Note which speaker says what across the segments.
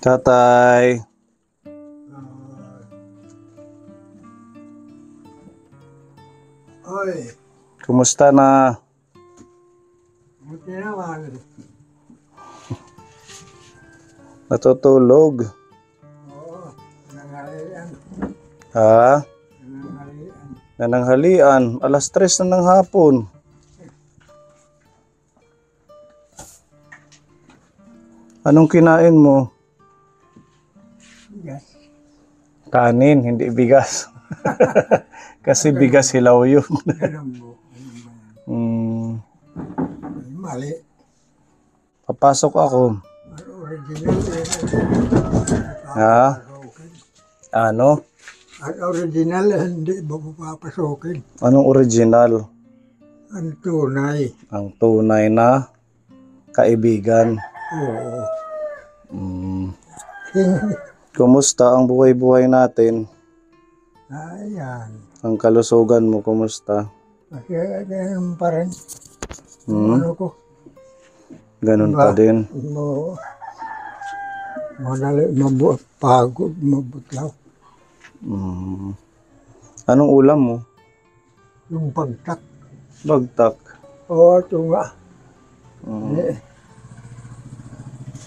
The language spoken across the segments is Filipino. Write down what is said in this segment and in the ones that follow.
Speaker 1: Tatay,
Speaker 2: Oy,
Speaker 1: kumusta na?
Speaker 2: buti naman.
Speaker 1: Natutulog?
Speaker 2: Oo, nanghalian.
Speaker 1: Ha?
Speaker 2: Nanghalian.
Speaker 1: Nananghalian, alas 3 na ng hapon. Anong kinain mo?
Speaker 2: Bigas.
Speaker 1: Kanin, hindi bigas. Kasi bigas hilaw yun.
Speaker 2: Ganun mo. Ay, mali.
Speaker 1: Papasok ako.
Speaker 2: Ang original eh.
Speaker 1: Ha?
Speaker 2: Papasokin.
Speaker 1: Ano?
Speaker 2: Ang original hindi mo papasokin.
Speaker 1: Anong original?
Speaker 2: Ang tunay.
Speaker 1: Ang tunay na kaibigan.
Speaker 2: Oo.
Speaker 1: Kumusta ang buhay-buhay natin?
Speaker 2: Ayan.
Speaker 1: Ang kalusugan mo, kumusta?
Speaker 2: Kasi ganun pa rin.
Speaker 1: Hmm?
Speaker 2: Ano ko?
Speaker 1: Ganun pa din.
Speaker 2: Madali, pagod, mabutlaw.
Speaker 1: Anong ulam mo?
Speaker 2: Yung pagtak.
Speaker 1: Bagtak.
Speaker 2: Oo, ito nga.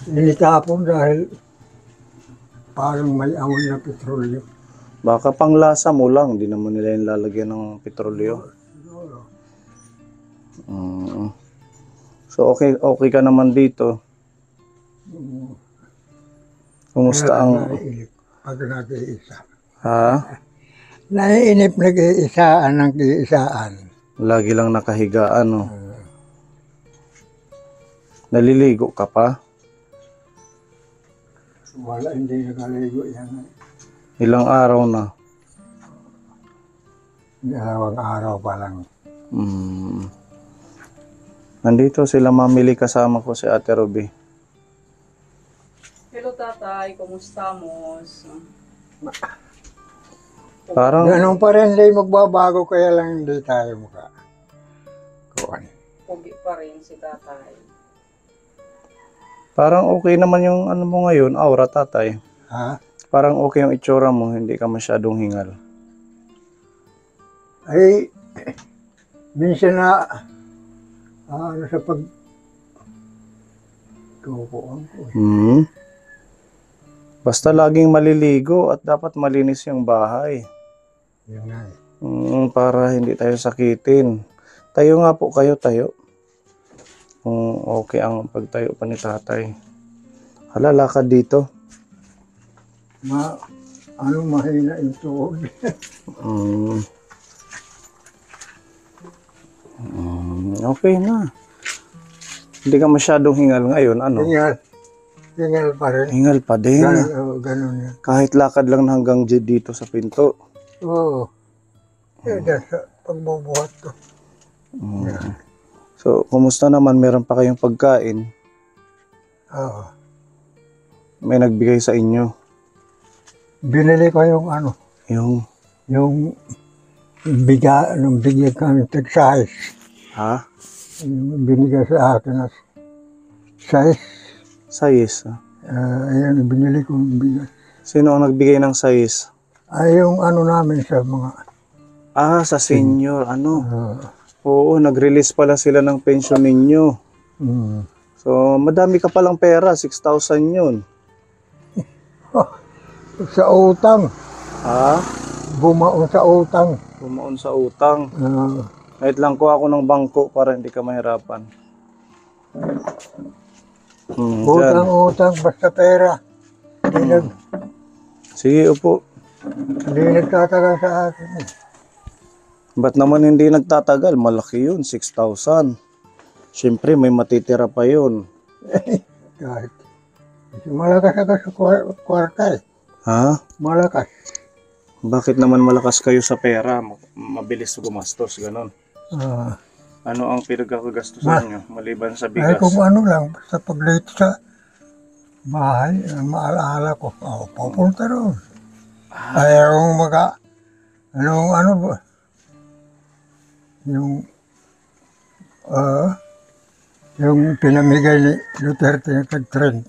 Speaker 2: Initapon dahil parang may amoy na petrolyo.
Speaker 1: Baka panglasa mo lang, di naman nila yung lalagyan ng petrolyo. So okay ka naman dito. Kumusta ang...
Speaker 2: Pag nag-iisa.
Speaker 1: Ha?
Speaker 2: Naiinip nag-iisaan ng iisaan.
Speaker 1: Lagi lang nakahiga, ano? Naliligo ka pa?
Speaker 2: Wala, hindi nakaligo yan.
Speaker 1: Ilang araw na?
Speaker 2: Dalawang araw pa lang.
Speaker 1: Nandito sila mamili, kasama ko si Ate Ruby.
Speaker 3: Hello tatay, kumusta mo?
Speaker 1: Parang
Speaker 2: Ganun pa rin, hindi magbabago, kaya lang hindi tayo mukha. Kuhan.
Speaker 3: Pugi pa rin si tatay.
Speaker 1: parang okay naman yung ano mo ngayon, aura, tatay.
Speaker 2: Ha?
Speaker 1: Parang okay yung itsura mo, hindi ka masyadong hingal.
Speaker 2: Ay, minsan na, ano sa tukuan ko.
Speaker 1: Basta laging maliligo at dapat malinis yung bahay.
Speaker 2: Yun nga eh.
Speaker 1: Para hindi tayo sakitin. Tayo nga po kayo, tayo. Kung okay ang pagtayo pa ni tatay. Hala, lakad dito.
Speaker 2: Mahina yung tuhod.
Speaker 1: Okay na. Hindi ka masyadong hingal ngayon, ano?
Speaker 2: Hingal pa rin.
Speaker 1: Hingal pa din.
Speaker 2: Ganun yan.
Speaker 1: Kahit lakad lang hanggang dito sa pinto.
Speaker 2: Oo. Yan sa pagbubuhat ko.
Speaker 1: So, kumusta naman? Meron pa kayong pagkain?
Speaker 2: Oo.
Speaker 1: May nagbigay sa inyo?
Speaker 2: Binili ko yung ano,
Speaker 1: Yung,
Speaker 2: nung bigyan kami tag-size.
Speaker 1: ha?
Speaker 2: Yung binigay sa akin na size.
Speaker 1: Sais.
Speaker 2: Ayan, binili ko yung bigas.
Speaker 1: Sino ang nagbigay ng sais?
Speaker 2: Ay, yung ano namin sa mga...
Speaker 1: Sa senior, ano? Oo, nag-release pala sila ng pension ninyo. So, madami ka palang pera, 6,000 yun.
Speaker 2: Sa utang.
Speaker 1: Ha?
Speaker 2: Bumaon sa utang.
Speaker 1: Bumaon sa utang. Kahit lang kuha ako ng bangko para hindi ka mahirapan.
Speaker 2: Utang, basta pera.
Speaker 1: Sige, upo.
Speaker 2: Hindi nagtatagal sa akin.
Speaker 1: Ba't naman hindi nagtatagal? Malaki yun, 6,000. Siyempre, may matitira pa yun.
Speaker 2: Kahit. Malakas ako sa kwartal.
Speaker 1: Ha?
Speaker 2: Malakas.
Speaker 1: Bakit naman malakas kayo sa pera? Mabilis gumastos, ganon. Ano ang pinagkakagastusan nyo maliban sa
Speaker 2: Ay
Speaker 1: bigas?
Speaker 2: kung ano lang, basta pag-late sa bahay, ang maalaala ko, pupunta roon. Ayaw ano ba? Yung pinamigay ni Duterte ng tag-30.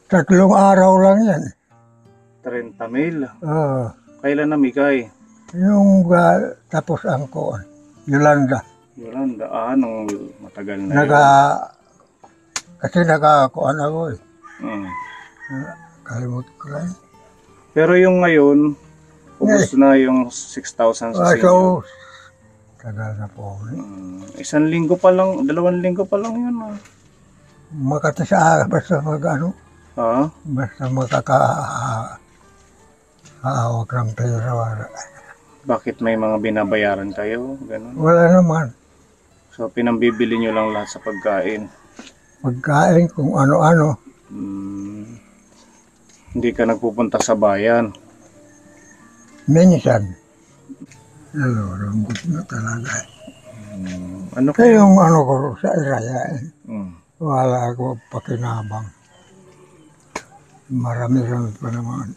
Speaker 2: 3 araw lang yan.
Speaker 1: 30 mil.
Speaker 2: Oo.
Speaker 1: Kailan namigay?
Speaker 2: Yung tapos ang kuan, Yolanda.
Speaker 1: Yolanda, nung matagal na
Speaker 2: Naga, kasi nakakuan ako eh.
Speaker 1: yun.
Speaker 2: Kalimut ko lang.
Speaker 1: Pero yung ngayon, ubos na yung 6,000 sa
Speaker 2: So,
Speaker 1: senior.
Speaker 2: tagal na po.
Speaker 1: 1 linggo pa lang, 2 linggo pa lang yun.
Speaker 2: Makati sa basta
Speaker 1: Ha?
Speaker 2: basta makakaawak ng pera. Wala.
Speaker 1: Bakit may mga binabayaran kayo? Ganun.
Speaker 2: Wala naman.
Speaker 1: So, pinambibili nyo lang lahat sa pagkain.
Speaker 2: Pagkain kung ano-ano.
Speaker 1: Hindi ka nagpupunta sa bayan.
Speaker 2: Minsan. Lungkot na talaga.
Speaker 1: Ano
Speaker 2: Kaya yung ano ko sa iraya,
Speaker 1: Mm.
Speaker 2: wala ako pakinabang. Marami-rami pa naman.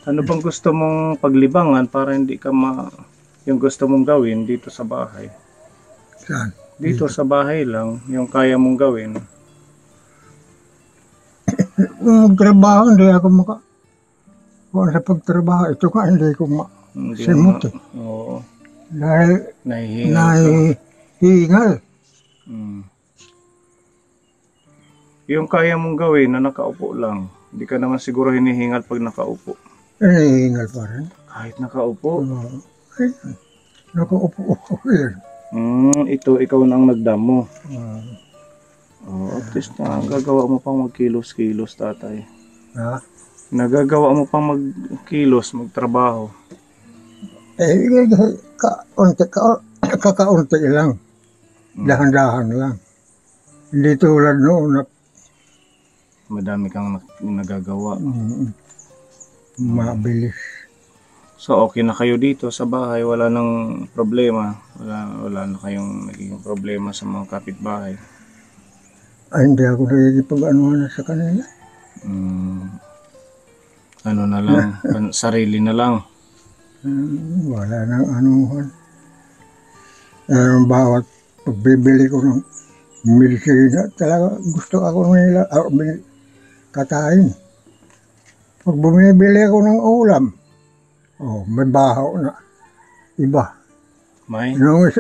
Speaker 1: Ano bang gusto mong paglibangan para hindi ka yung gusto mong gawin dito sa bahay?
Speaker 2: Saan?
Speaker 1: Dito sa bahay lang, yung kaya mong gawin.
Speaker 2: Trabaho, hindi ako kung sa pagtrabaho, ito ka hindi ko
Speaker 1: Hindi
Speaker 2: simot eh.
Speaker 1: Oo.
Speaker 2: Dahil
Speaker 1: Nahihingal ka.
Speaker 2: nahihingal.
Speaker 1: Mm. Yung kaya mong gawin na nakaupo lang, hindi ka naman siguro hinihingal pag nakaupo.
Speaker 2: Nahihingal pa rin.
Speaker 1: Kahit nakaupo.
Speaker 2: Ay, nakaupo ko yun.
Speaker 1: Ito, ikaw na ang nagdamo.
Speaker 2: Ah,
Speaker 1: At least nagagawa mo pang magkilos-kilos, tatay.
Speaker 2: ha?
Speaker 1: Nagagawa mo pang magkilos, magtrabaho.
Speaker 2: Kakaunti lang. Dahan-dahan lang. Hindi tulad noon na
Speaker 1: Madami kang nagagawa.
Speaker 2: mabilis.
Speaker 1: So, okay na kayo dito sa bahay. Wala nang problema. Wala na kayong naging problema sa mga kapitbahay.
Speaker 2: Ay, hindi ako nagigipag-anuhan sa kanila.
Speaker 1: Ano na lang, sarili na lang.
Speaker 2: Wala nang anuhan. Bawat pagbibili ko ng medisina, talaga gusto ako nila katain. Pag bumibili ako ng ulam, may baho na iba.
Speaker 1: May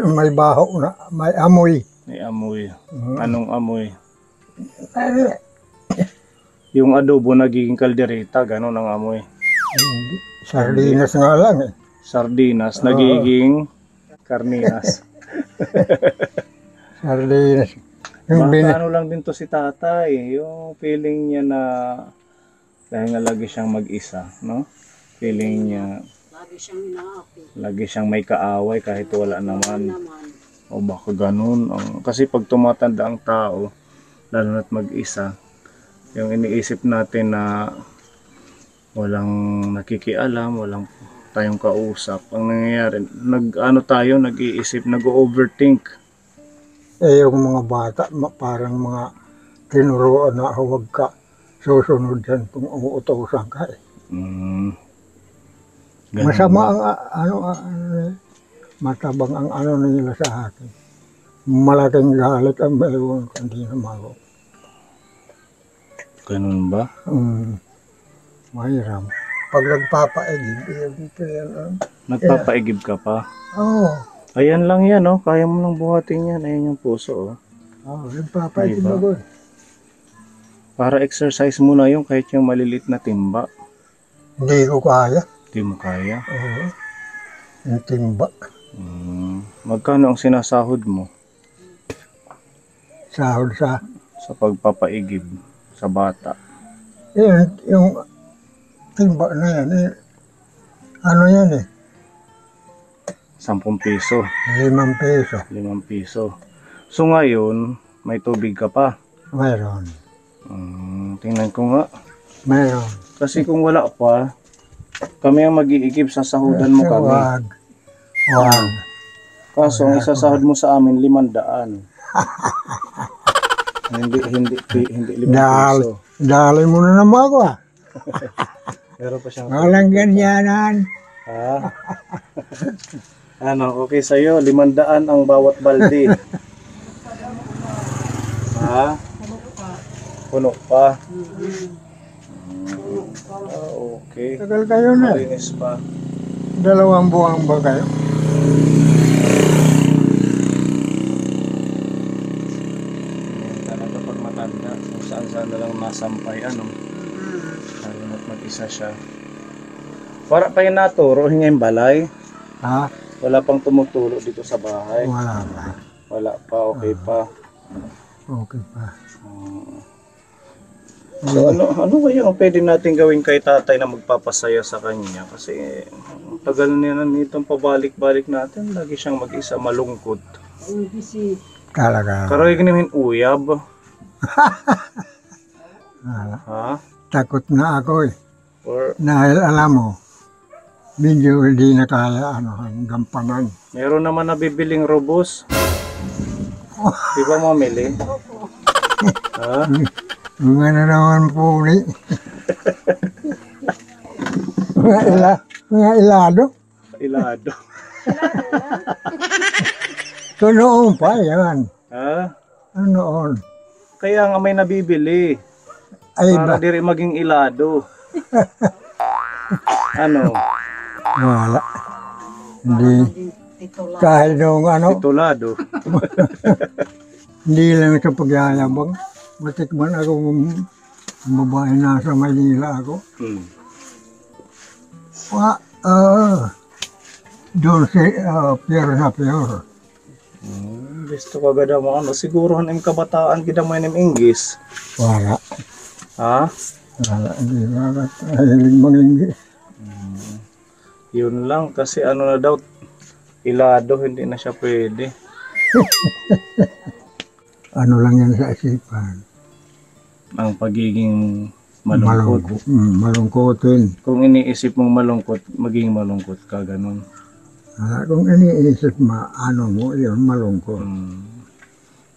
Speaker 2: May baho na, may amoy.
Speaker 1: amoy. Anong amoy?
Speaker 2: Ay,
Speaker 1: Yung adobo nagiging kaldereta, ganun ang amoy.
Speaker 2: sardinas nga lang eh.
Speaker 1: Sardinas nagiging karninas.
Speaker 2: Sardinas. Yung
Speaker 1: Baka ano lang din to si tatay, yung feeling niya na dahil nga lagi siyang mag-isa, no? Feeling niya
Speaker 3: Lagi siyang inaapi.
Speaker 1: lagi siyang may kaaway kahit wala naman.
Speaker 3: Naman.
Speaker 1: O baka ganun. Kasi pag tumatanda ang tao, lalo na't mag-isa, yung iniisip natin na walang nakikialam, walang tayong kausap, ang nangyayari, nag-iisip, nag-overthink.
Speaker 2: yung mga bata, parang mga tinuruan na huwag ka susunod dyan kung uutosan ka eh.
Speaker 1: Ganun
Speaker 2: Masama
Speaker 1: ba?
Speaker 2: ang matabang ang nila sa akin. Malaking galit ang meron hindi naman ako.
Speaker 1: Ganun ba?
Speaker 2: Mahirap. Pag nagpapaigib,
Speaker 1: Nagpapaigib ka pa?
Speaker 2: Oo.
Speaker 1: Ayan lang yan, oh. Kaya mo nang buhatin yan. Ayan yung puso, oh.
Speaker 2: Nagpapaigib
Speaker 1: Diba?
Speaker 2: ako.
Speaker 1: Para exercise mo na yung kahit yung malilit na timba.
Speaker 2: Hindi ko kaya.
Speaker 1: Hindi mo kaya.
Speaker 2: Oo. Yung timba.
Speaker 1: Magkano ang sinasahod mo
Speaker 2: Sahod sa...
Speaker 1: sa pagpapaigib sa bata?
Speaker 2: Yung timba na yan, ano yan eh?
Speaker 1: 10 piso.
Speaker 2: 5 peso.
Speaker 1: 5 piso. So ngayon, may tubig ka pa.
Speaker 2: Mayroon.
Speaker 1: Tingnan ko nga.
Speaker 2: Mayroon.
Speaker 1: Kasi kung wala pa, kami ang mag-iigib, sasahudan mo kami.
Speaker 2: Wag.
Speaker 1: Kaso ang isasahod mo sa amin 500. hindi 5 piso.
Speaker 2: Dali mo na naman ako ah.
Speaker 1: Meron pa siyang
Speaker 2: Walang ganyanan.
Speaker 1: ha? Ano, okay sa'yo, 500 ang bawat balde. Ha? Puno pa. Okay.
Speaker 2: Tagal kayo na eh.
Speaker 1: Malinis pa.
Speaker 2: 2 buwan ba kayo?
Speaker 1: Yan talaga pag matanda. Kung saan-saan na lang nasampay, ano. Lalo na't mag-isa siya. Para pa yung naturo, hinga yung balay.
Speaker 2: Ha?
Speaker 1: Wala pang tumutulog dito sa bahay.
Speaker 2: Wala pa.
Speaker 1: Wala pa, okay pa.
Speaker 2: Okay pa.
Speaker 1: So ano kaya ang pwede natin gawin kay tatay na magpapasaya sa kanya? Kasi ang tagal niya na nitong pabalik-balik natin. Lagi siyang mag-isa, malungkot.
Speaker 2: Talaga.
Speaker 1: Karoy namin uyab.
Speaker 2: Wala.
Speaker 1: Ha?
Speaker 2: Takot na ako eh.
Speaker 1: Or
Speaker 2: Dahil alam mo, medyo hindi na kaya ang gampanan.
Speaker 1: meron naman nabibiling robos. Di ba mamili? Ha?
Speaker 2: Mga na naman puli. mga ilado.
Speaker 1: Ilado.
Speaker 2: So noon pa yan.
Speaker 1: Ha?
Speaker 2: Noon.
Speaker 1: Kaya nga may nabibili.
Speaker 2: Ay
Speaker 1: Para
Speaker 2: ba?
Speaker 1: di rin maging ilado. Ano?
Speaker 2: Wala. Hindi. Kahit nung
Speaker 1: Titulado.
Speaker 2: hindi lang sa pagyayabang. Matikman ako babae nasa Manila ako.
Speaker 1: Hmm.
Speaker 2: Doon si Pierre na Pierre.
Speaker 1: Gusto ko agad mo ano. Siguro hanim kabataan kita mo hanim English.
Speaker 2: Wala.
Speaker 1: Ha?
Speaker 2: Wala. Hindi wala. Mahilig manginggi.
Speaker 1: Yun lang. Kasi ano na daw. Ilado. Hindi na siya pwede.
Speaker 2: Ano lang yan sa isipan.
Speaker 1: Ang pagiging malungkot.
Speaker 2: Malungkotin.
Speaker 1: Kung iniisip mong malungkot, magiging malungkot ka. Ganun.
Speaker 2: Kung iniisip ano mo, yun malungkot.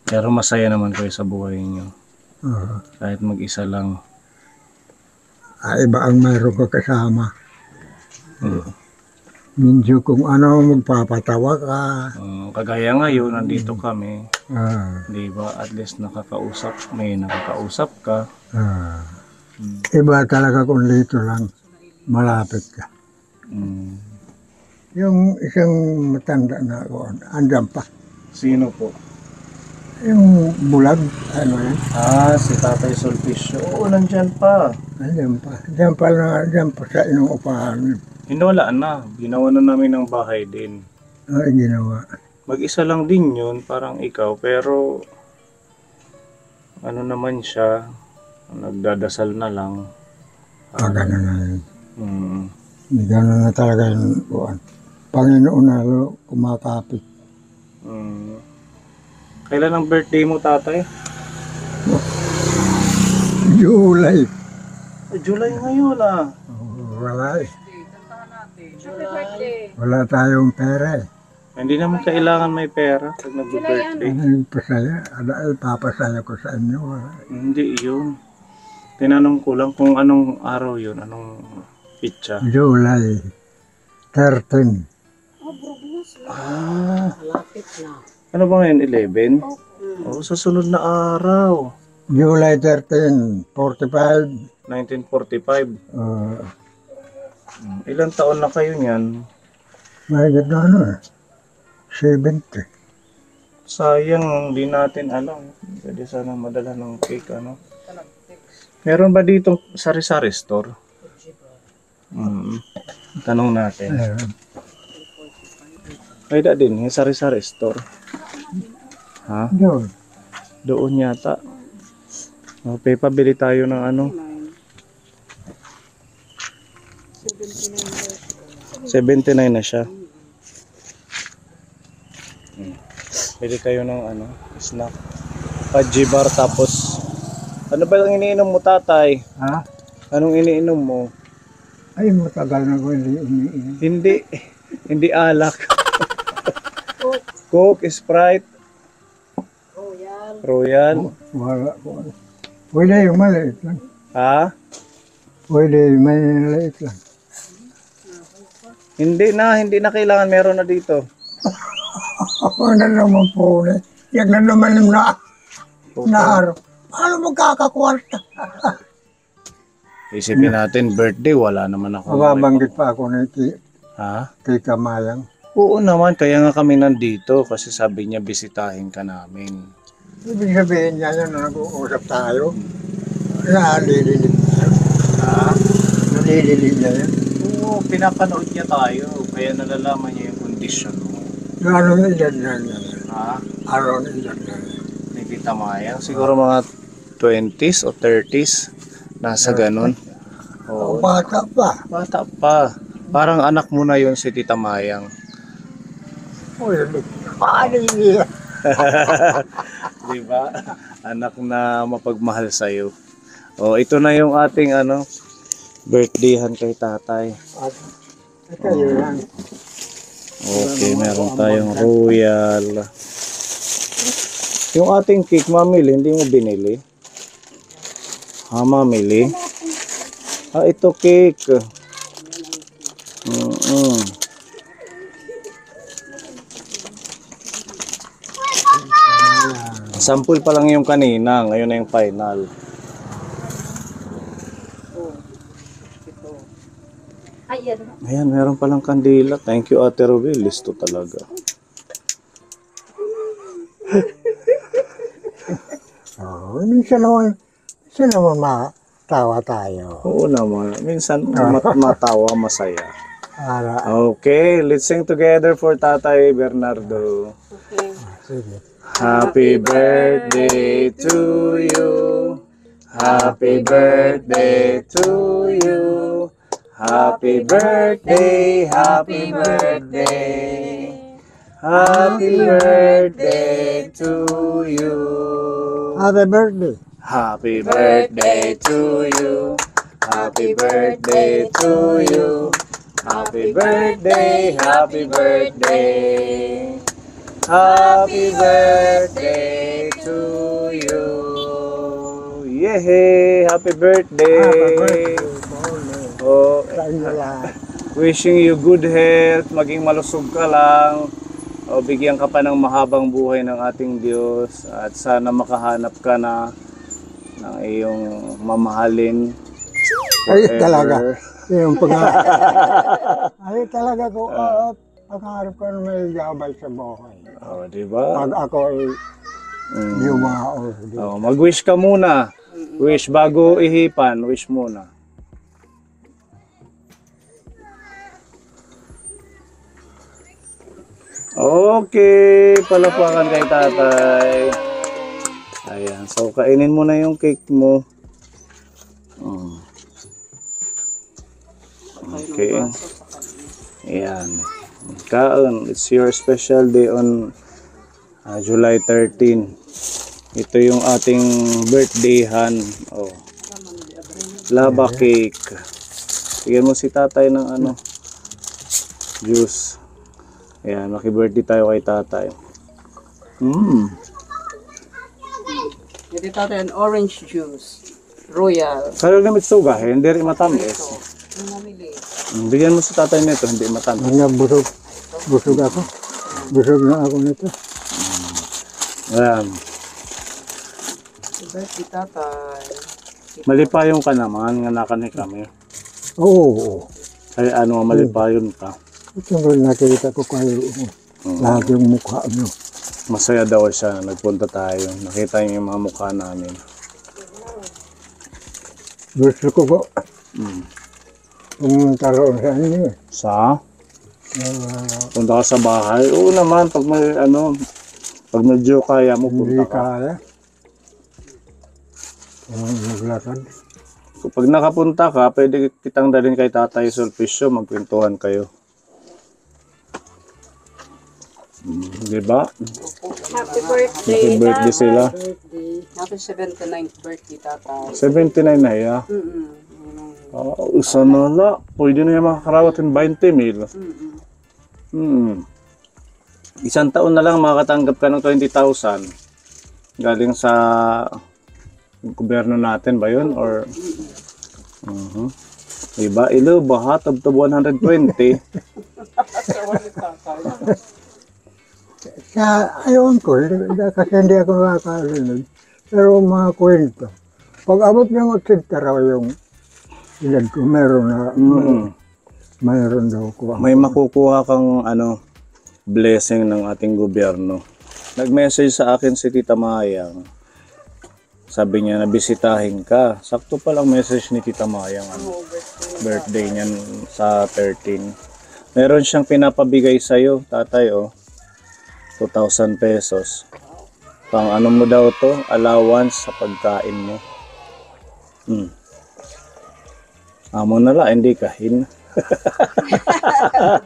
Speaker 1: Pero masaya naman kayo sa buhay niyo.
Speaker 2: Uh,
Speaker 1: Kahit mag-isa lang.
Speaker 2: Iba ang mayroon ka kasama.
Speaker 1: Hmm.
Speaker 2: Medyo kung magpapatawa ka.
Speaker 1: Kagaya ngayon, nandito kami.
Speaker 2: Ah,
Speaker 1: Di ba? At least nakakausap. May nakakausap ka.
Speaker 2: ah. Iba talaga kung dito lang, malapit ka.
Speaker 1: Mm.
Speaker 2: Yung isang matanda na ako, andyan pa.
Speaker 1: Sino po?
Speaker 2: Yung bulag, yan.
Speaker 1: Si Tatay Sulpicio. Oo, nandyan pa.
Speaker 2: Andyan pa. Andyan pa sa inuupahan.
Speaker 1: Hinwala na. Ginawa na namin ng bahay din.
Speaker 2: Ginawa.
Speaker 1: Mag-isa lang din yun, parang ikaw. Pero, ano naman siya, nagdadasal na lang.
Speaker 2: Gano'n na yun.
Speaker 1: Mm.
Speaker 2: Gano'n na talaga yung buwan. Panginoon na kumakapit.
Speaker 1: Mm. Kailan ang birthday mo, tatay?
Speaker 2: July.
Speaker 1: July ngayon ah.
Speaker 2: Wala eh.
Speaker 3: Happy birthday.
Speaker 2: Wala tayong pera eh.
Speaker 1: Hindi naman kailangan may pera pag nag-birthday.
Speaker 2: Pasaya. Papasaya ko sa inyo.
Speaker 1: Hindi yun. Tinanong ko lang kung anong araw yun, anong pitsa.
Speaker 2: July 13.
Speaker 3: Lapit na.
Speaker 1: Ano ba ngayon, 11? Sa sunod na araw.
Speaker 2: July 13, 45.
Speaker 1: 1945.
Speaker 2: Uh,
Speaker 1: Ilang taon na kayo niyan?
Speaker 2: Mahigit na 70.
Speaker 1: Sayang, hindi natin alam. Pwede sana madala ng cake, ano? Meron ba dito sari-sari store? Tanong natin. May da din, yung sari-sari store. Ha?
Speaker 2: Doon.
Speaker 1: Doon yata. Okay, pabili tayo ng ano? 79 na siya. Bili kayo ng ano, snack. Fudgy bar tapos ano ba ang iniinom mo, tatay?
Speaker 2: Ha?
Speaker 1: Anong iniinom mo?
Speaker 2: Ay, matagal na ko hindi iniinom.
Speaker 1: Hindi alak. Coke, Sprite, Royal.
Speaker 2: Wala ko. Pwede yung maliit lang.
Speaker 1: Ha?
Speaker 2: Pwede may maliit lang.
Speaker 1: Hindi na kailangan, meron na dito.
Speaker 2: Ako na naman po ulit. Yan na naman na araw. Paano magkakakwarta?
Speaker 1: Isipin natin, birthday, wala naman ako.
Speaker 2: Mababanggit pa ako ni
Speaker 1: Ha?
Speaker 2: Tita Mayang.
Speaker 1: Oo naman, kaya nga kami nandito kasi sabi niya bisitahin ka namin.
Speaker 2: Ibig sabihin niya yan na nag-uusap tayo. Nalililig niya.
Speaker 1: Ha?
Speaker 2: Nalililig niya yan.
Speaker 1: Oo, pinapanood niya tayo, kaya nalalaman niya yung kondisyon mo.
Speaker 2: Anong edad na niya?
Speaker 1: Ha?
Speaker 2: Anong edad na niya?
Speaker 1: Ni Tita Maya, siguro mga 20s o 30s, nasa ganun. Oo,
Speaker 2: Bata pa.
Speaker 1: bata pa. Parang anak mo na yun si Tita Mayang.
Speaker 2: Uy, paano niya?
Speaker 1: Di ba? Anak na mapagmahal sa'yo. O, ito na yung ating birthdayhan kay tatay.
Speaker 2: At kayo lang.
Speaker 1: Okay, meron tayong royal. Yung ating cake, mamili, hindi mo binili? Ha, mamili? Ah, ito cake. Sample pa lang yung kanina, ngayon na yung final.
Speaker 3: Ayan.
Speaker 1: Ayan, meron palang kandila. Thank you, Ate Ruby. Listo talaga.
Speaker 2: Minsan naman matawa tayo.
Speaker 1: Oo naman. Minsan matawa, masaya.
Speaker 2: Para,
Speaker 1: Okay, let's sing together for Tatay Bernardo.
Speaker 3: Okay.
Speaker 2: sige.
Speaker 1: Happy birthday to you. Happy birthday to you. Happy birthday, happy birthday. Happy birthday to you.
Speaker 2: Happy birthday.
Speaker 1: Happy birthday to you. Happy birthday to you. Happy birthday, happy birthday. Happy birthday to you. Yehey! Happy birthday!
Speaker 2: Happy birthday.
Speaker 1: Oh,
Speaker 2: Sa inyo lahat.
Speaker 1: wishing you good health, maging malusog ka lang. O bigyan ka pa ng mahabang buhay ng ating Diyos at sana makahanap ka na ng iyong mamahalin.
Speaker 2: Ay,
Speaker 1: forever.
Speaker 2: talaga. Yung ay, talaga ko, pangarap ko na may gabay sa buhay.
Speaker 1: Oh, di ba?
Speaker 2: Pag ako ay yung mga ordo.
Speaker 1: Oh, mag-wish ka muna. Wish bago ihipan, wish muna. Okay, palapakan kay tatay. Ayan, so kainin mo na yung cake mo. Okay. Ayan. Kaon, it's your special day on July 13. Ito yung ating birthdayhan. Oh. Lava cake. Bigyan mo si tatay ng juice. Ayan, maki-birthday tayo kay tatay.
Speaker 3: Hindi tayo an orange juice. Royal.
Speaker 1: Kaya gamit suga, hindi rin matamis.
Speaker 3: Ang mamili.
Speaker 1: Bigyan mo si tatay nito, hindi matamis.
Speaker 2: Mga busog. Busog ako. Busog na ako nito.
Speaker 1: Ayan.
Speaker 3: Birthday tatay.
Speaker 1: Malipayon ka naman, nga nakani kami.
Speaker 2: Oo.
Speaker 1: Kaya malipayon ka.
Speaker 2: Ito nga nakita ko kayo. Lahat yung mukha nyo.
Speaker 1: Masaya daw siya na nagpunta tayo. Nakita niyo yung mga mukha namin.
Speaker 2: Gusto ko po. Pumunta roon sa inyo.
Speaker 1: Sa? Punta ka sa bahay? Oo naman, pag may pag medyo kaya mo,
Speaker 2: Hindi
Speaker 1: punta ka.
Speaker 2: kaya. Maglakad.
Speaker 1: Pag nakapunta ka, pwede kitang dalhin kay Tatay Sulpicio, magkwentuhan kayo. Di ba?
Speaker 3: Happy birthday.
Speaker 1: Happy birthday sila.
Speaker 3: Birthday. Happy 79th birthday tatay.
Speaker 1: 79 na ya. Sana la. Pwede na yung makakarawat ng 20 mil. Isang taon na lang makakatanggap ka ng 20,000. Galing sa gobyerno natin ba yun? Or diba? Ilo, bahat of the 120.
Speaker 2: Ayaw ko, kasi hindi ako nakakarinig. Pero mga kwento, pag abot niya mag-60 raw yung edad ko, meron na, meron daw ko.
Speaker 1: May makukuha kang blessing ng ating gobyerno. Nag-message sa akin si Tita Mayang. Sabi niya, nabisitahin ka. Sakto pa lang message ni Tita Mayang. Birthday niyan sa 13. Meron siyang pinapabigay sa'yo, tatay, 2,000 pesos. Pang ano mo daw to? Allowance sa pagkain mo. Amo na lang, hindi kahin.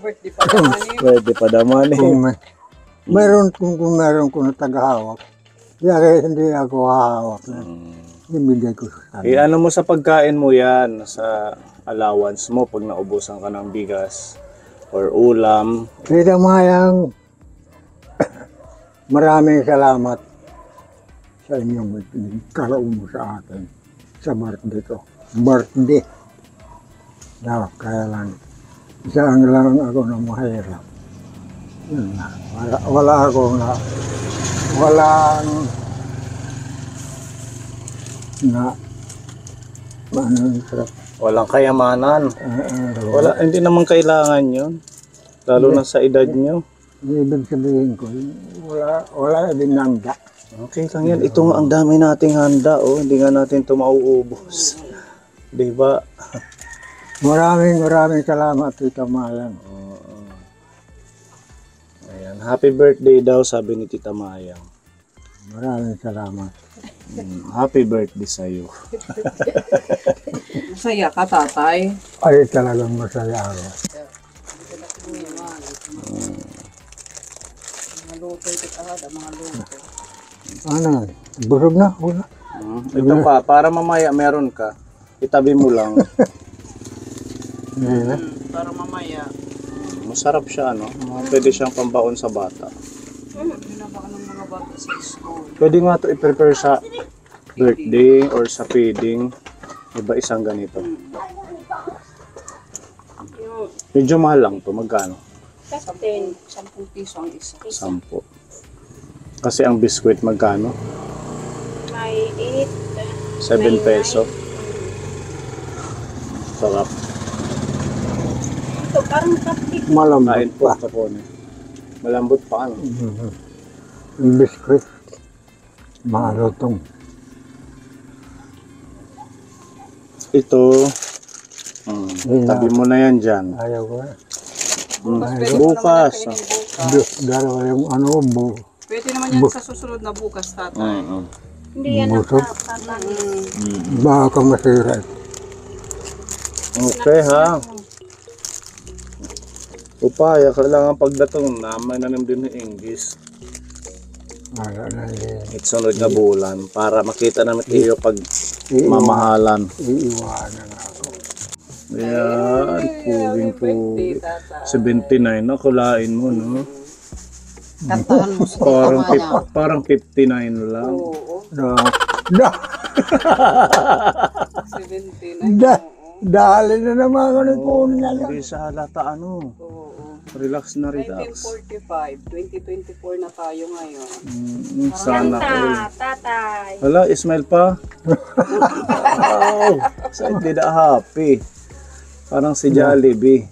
Speaker 3: Birthday pa naman yun.
Speaker 1: Pwede pa naman eh.
Speaker 2: Kung meron ko na tagahawak, kaya hindi ako hahawak na. Ibigay ko sa kanila.
Speaker 1: Ano mo sa pagkain mo yan, sa allowance mo pag naubusan ka ng bigas or ulam.
Speaker 2: Tita Mayang, maraming salamat sa inyong kalaon mo sa akin sa birthday ko. Birthday. Kaya lang, isang lang ako na mahirap. Yun na. Walang
Speaker 1: Walang kayamanan. Hindi naman kailangan yun. Lalo na sa edad nyo.
Speaker 2: ibig sabihin ko, wala din nanda.
Speaker 1: Okay lang yan. Ito nga ang dami nating handa. Hindi nga natin ito mauubos. Diba?
Speaker 2: Maraming salamat, Tita Mayang.
Speaker 1: Ayan. Happy birthday daw, sabi ni Tita Mayang.
Speaker 2: Maraming salamat.
Speaker 1: Happy birthday sa'yo.
Speaker 3: Masaya ka, tatay.
Speaker 2: Ay, talagang masaya ako.
Speaker 3: Mga luto ito kahada, mga luto.
Speaker 2: Ano yan? Busog na? Wala.
Speaker 1: Ito pa, para mamaya meron ka. Itabi mo lang.
Speaker 3: Para mamaya.
Speaker 1: Masarap siya, Pwede siyang pambaon sa bata.
Speaker 3: Binabakan ng mga bata sa school.
Speaker 1: Pwede nga ito i-prepare sa birthday or sa feeding. Iba isang ganito. Medyo mahal lang to. Magkano?
Speaker 3: 10 piso ang isa.
Speaker 1: 10. Kasi ang biskwit magkano?
Speaker 4: May
Speaker 1: 7 peso. Sarap.
Speaker 4: ito, parang cupcake.
Speaker 2: Malambot
Speaker 1: Kain po
Speaker 2: pa.
Speaker 1: ako. Malambot pa
Speaker 2: Yung biskuit. Malutong.
Speaker 1: Ito. Tabi mo na yan dyan.
Speaker 2: Ayaw ko na.
Speaker 1: Bukas.
Speaker 2: Dalawa yung
Speaker 3: Pwede naman yan sa susunod na bukas, tatay.
Speaker 4: Hindi yan ang
Speaker 2: busog.
Speaker 4: katamis.
Speaker 2: Baka masira.
Speaker 1: Okay ha. Upaya, kailangan pagdatong naman na din ng English. Itsunod na bulan para makita namin iyo pag mamahalan.
Speaker 2: Iiwanan ako.
Speaker 1: Ayan, puwing po.
Speaker 3: Birthday, tatay.
Speaker 1: 79 na, kulain mo, no?
Speaker 3: Kantahan mo sa
Speaker 1: Parang,
Speaker 3: Tita Mayang.
Speaker 1: parang 59 lang.
Speaker 3: Oo.
Speaker 2: Da,
Speaker 3: 79.
Speaker 2: da, dali na naman ako ng kunin niya.
Speaker 1: Hindi sa halata,
Speaker 3: Oo.
Speaker 1: relax na relax.
Speaker 3: 1945, 2024 na tayo ngayon.
Speaker 1: Sana all.
Speaker 4: Tatay.
Speaker 1: Hala, smile pa. Wow, so hindi na happy. Parang si Jollibee.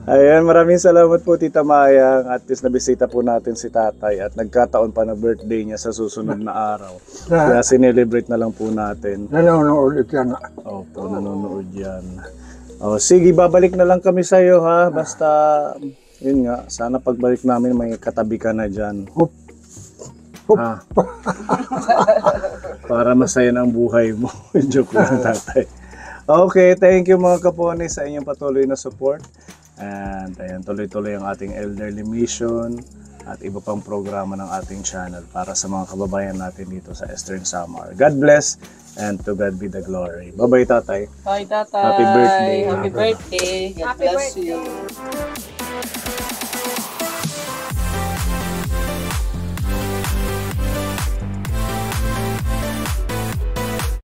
Speaker 1: Ayan, maraming salamat po Tita Mayang. At least nabisita po natin si tatay at nagkataon pa na birthday niya sa susunod na araw. Kaya sinelebrate na lang po natin.
Speaker 2: Nanonood yan.
Speaker 1: Opo, nanonood yan. Sige, babalik na lang kami sa iyo ha. Basta, yun nga, sana pagbalik namin may katabi ka na dyan. Ha? Para masaya na ang buhay mo. Joke lang, tatay. Okay, thank you mga kapone sa inyong patuloy na support. And ayan, tuloy-tuloy ang ating elderly mission at iba pang programa ng ating channel para sa mga kababayan natin dito sa Eastern Samar. God bless and to God be the glory. Bye-bye, tatay.
Speaker 3: Bye, tatay.
Speaker 1: Happy birthday.
Speaker 3: Happy birthday. God
Speaker 4: Happy
Speaker 3: bless
Speaker 4: birthday.
Speaker 3: you.